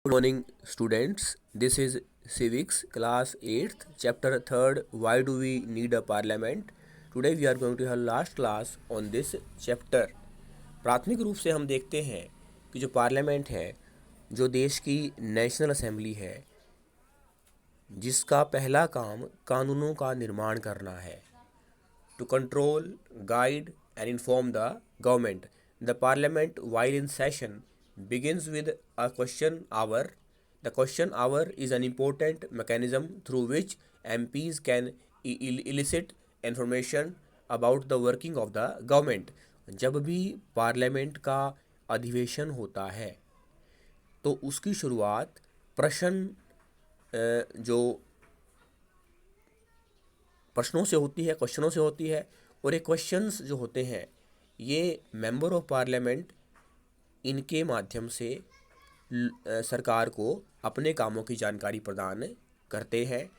Good morning, students. This is Civics, class 8th, chapter 3rd. Why do we need a parliament? Today we are going to have last class on this chapter. प्राथमिक रूप से हम देखते हैं कि जो parliament है, जो देश की नेशनल असेंबली है, जिसका पहला काम कानूनों का निर्माण करना है. To control, guide, and inform the government. The parliament, while in session, begins with a question hour. The question hour is an important mechanism through which MPs can elicit information about the working of the government. जब भी parliament का अधिवेशन होता है तो उसकी शुरुआत प्रश्नों से होती है, क्वेश्चनों से होती है. और ये क्वेश्चंस जो होते हैं ये मेंबर ऑफ पार्लियामेंट इनके माध्यम से सरकार को अपने कामों की जानकारी प्रदान करते हैं.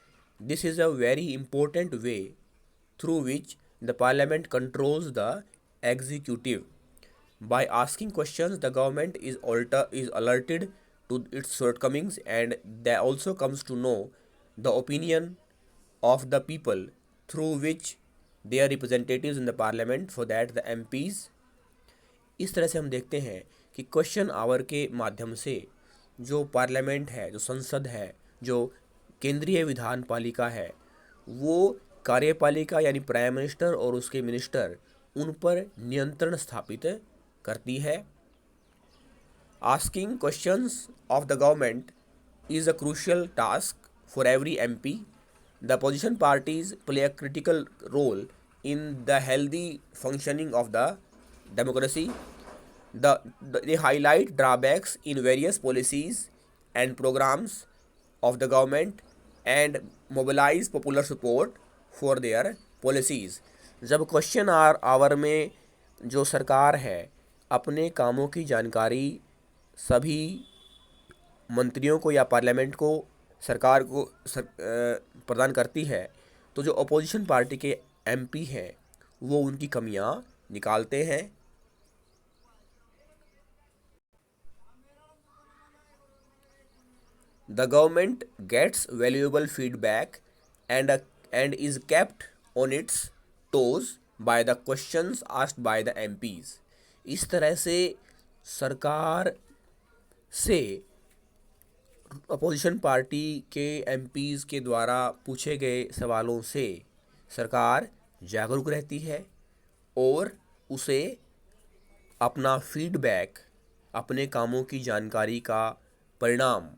This is a very important way through which the parliament controls the executive. By asking questions, the government is alerted to its shortcomings, and they also comes to know the opinion of the people through which they are representatives in the parliament, for that the MPs. इस तरह से हम देखते हैं कि question our के माध्यम से जो पार्लियामेंट है, जो संसद है, जो केंद्रीय विधान पालिका है, वो कार्यपालिका यानी प्राइम मिनिस्टर और उसके मिनिस्टर उन पर नियंत्रण स्थापित करती है. Asking questions of the government is a crucial task for every MP. The opposition parties play a critical role in the healthy functioning of the democracy. They highlight drawbacks in various policies and programs of the government and mobilize popular support for their policies. जब question our में जो सरकार है अपने कामों की जानकारी सभी मंत्रियों को या पार्लियामेंट को, सरकार को प्रदान करती है, तो जो अपोजिशन पार्टी के एमपी हैं वो उनकी कमियां निकालते हैं. The government gets valuable feedback and is kept on its toes by the questions asked by the MPs. इस तरह से सरकार से अपोजिशन पार्टी के एमपीज़ के द्वारा पूछे गए सवालों से सरकार जागरूक रहती है और उसे अपना फीडबैक, अपने कामों की जानकारी का परिणाम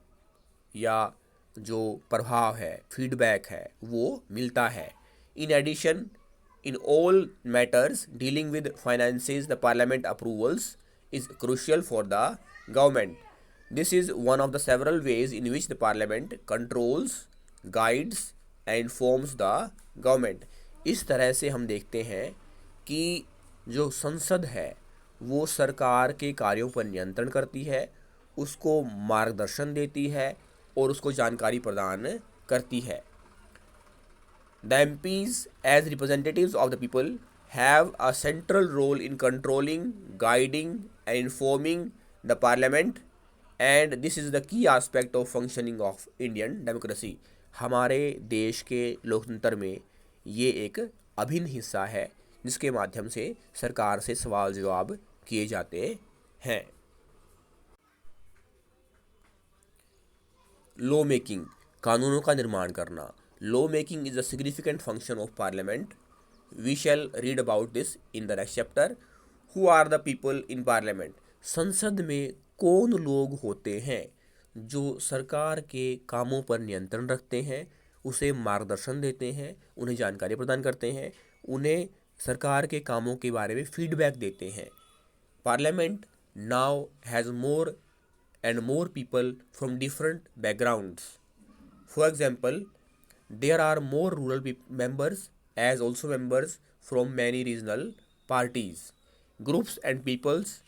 या जो प्रभाव है, फीडबैक है, वो मिलता है. In addition, in all matters dealing with finances, the parliament approvals is crucial for the government. This is one of the several ways in which the parliament controls, guides and informs the government. इस तरह से हम देखते हैं कि जो संसद है वो सरकार के कार्यों पर नियंत्रण करती है, उसको मार्गदर्शन देती है और उसको जानकारी प्रदान करती है. The MPs, as representatives of the people, have a central role in controlling, guiding and informing the parliament, and this is the key aspect of functioning of Indian democracy. हमारे देश के लोकतंत्र में ये एक अभिन्न हिस्सा है जिसके माध्यम से सरकार से सवाल जवाब किए जाते हैं. लॉ मेकिंग, कानूनों का निर्माण करना. Law making is a significant function of parliament. We shall read about this in the next chapter. Who are the people in parliament? संसद में कौन लोग होते हैं जो सरकार के कामों पर नियंत्रण रखते हैं, उसे मार्गदर्शन देते हैं, उन्हें जानकारी प्रदान करते हैं, उन्हें सरकार के कामों के बारे में फीडबैक देते हैं. Parliament now has more and more people from different backgrounds. For example, there are more rural members as also members from many regional parties, groups and peoples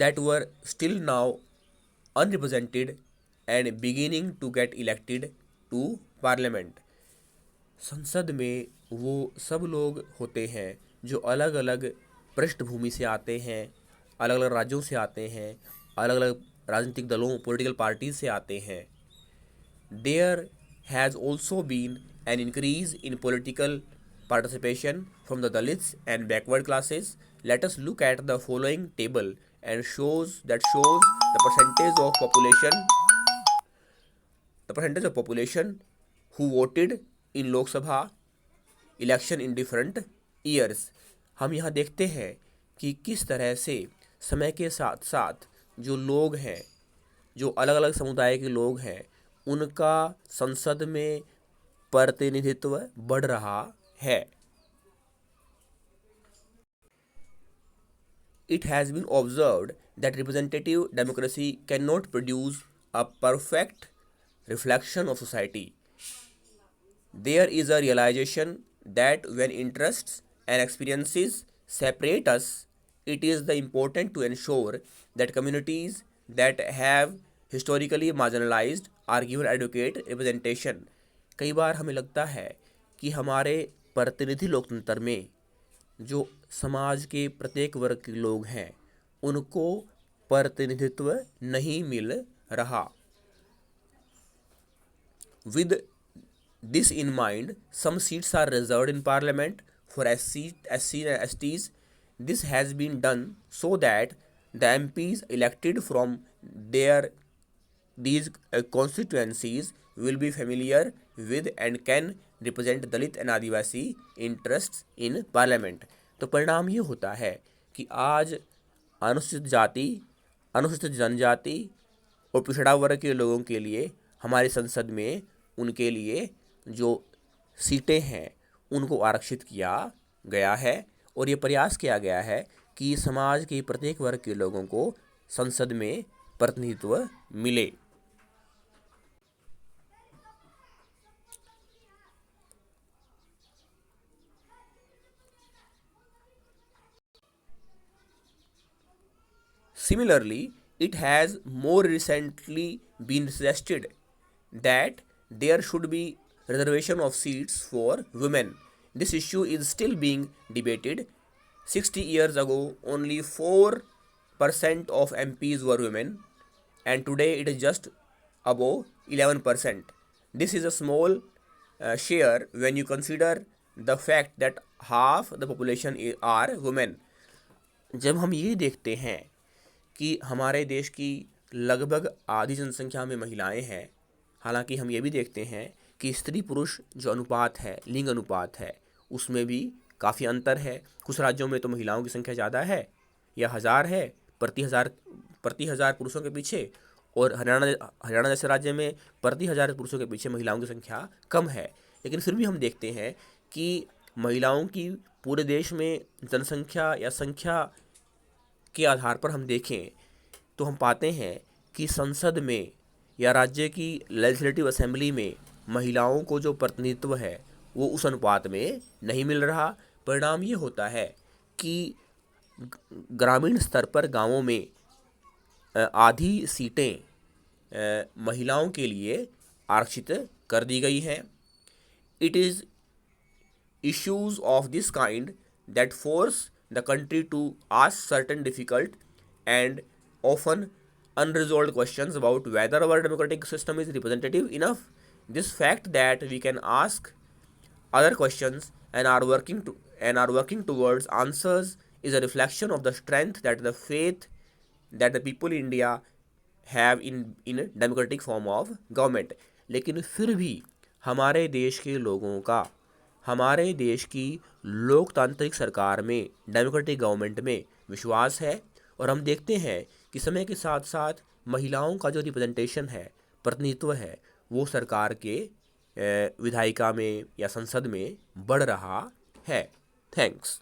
that were still now unrepresented and beginning to get elected to parliament. संसद में वो सब लोग होते हैं जो अलग अलग पृष्ठभूमि से आते हैं, अलग अलग राज्यों से आते हैं, अलग अलग राजनीतिक दलों पॉलिटिकल पार्टीज से आते हैं। There has also been an increase in political participation from the Dalits and backward classes. Let us look at the following table and shows the percentage of population who voted in Lok Sabha election in different years. हम यहाँ देखते हैं कि किस तरह से समय के साथ साथ जो लोग हैं, जो अलग अलग समुदाय के लोग हैं, उनका संसद में प्रतिनिधित्व बढ़ रहा है। It has been observed that representative democracy cannot produce a perfect reflection of society. There is a realization that when interests and experiences separate us, it is the important to ensure that communities that have historically marginalized are given adequate representation. कई बार हमें लगता है कि हमारे प्रतिनिधि लोकतंत्र में जो समाज के प्रत्येक वर्ग के लोग हैं उनको प्रतिनिधित्व नहीं मिल रहा। With this in mind, some seats are reserved in Parliament for SC and STs. This has been done so that the MPs elected from these constituencies will be familiar with and can represent Dalit and Adivasi interests in Parliament. तो परिणाम ये होता है कि आज अनुसूचित जाति, अनुसूचित जनजाति और पिछड़ा वर्ग के लोगों के लिए हमारी संसद में उनके लिए जो सीटें हैं उनको आरक्षित किया गया है और ये प्रयास किया गया है कि समाज के प्रत्येक वर्ग के लोगों को संसद में प्रतिनिधित्व मिले। Similarly, it has more recently been suggested that there should be reservation of seats for women. This issue is still being debated. 60 years ago, only 4% of MPs were women, and today it is just above 11%. This is a small share when you consider the fact that half the population are women. जब हम ये देखते हैं कि हमारे देश की लगभग आधी जनसंख्या में महिलाएं हैं, हालांकि हम ये भी देखते हैं कि स्त्री पुरुष जो अनुपात है, लिंग अनुपात है, उसमें भी काफ़ी अंतर है। कुछ राज्यों में तो महिलाओं की संख्या ज़्यादा है या 1000 है प्रति हज़ार पुरुषों के पीछे, और हरियाणा जैसे राज्य में प्रति 1000 पुरुषों के पीछे महिलाओं की संख्या कम है। लेकिन फिर भी हम देखते हैं कि महिलाओं की पूरे देश में जनसंख्या या संख्या के आधार पर हम देखें तो हम पाते हैं कि संसद में या राज्य की लेजिस्लेटिव असेंबली में महिलाओं को जो प्रतिनिधित्व है वो उस अनुपात में नहीं मिल रहा। परिणाम ये होता है कि ग्रामीण स्तर पर गांवों में आधी सीटें महिलाओं के लिए आरक्षित कर दी गई हैं। It is issues of this kind that force the country to ask certain difficult and often unresolved questions about whether our democratic system is representative enough. This fact that we can ask other questions and are working towards answers is a reflection of the strength that the faith that the people in India have in democratic form of government. लेकिन फिर भी हमारे देश के लोगों का हमारे देश की लोकतांत्रिक सरकार में, डेमोक्रेटिक गवर्नमेंट में विश्वास है, और हम देखते हैं कि समय के साथ साथ महिलाओं का जो रिप्रेजेंटेशन है, प्रतिनिधित्व है, वो सरकार के विधायिका में या संसद में बढ़ रहा है। थैंक्स।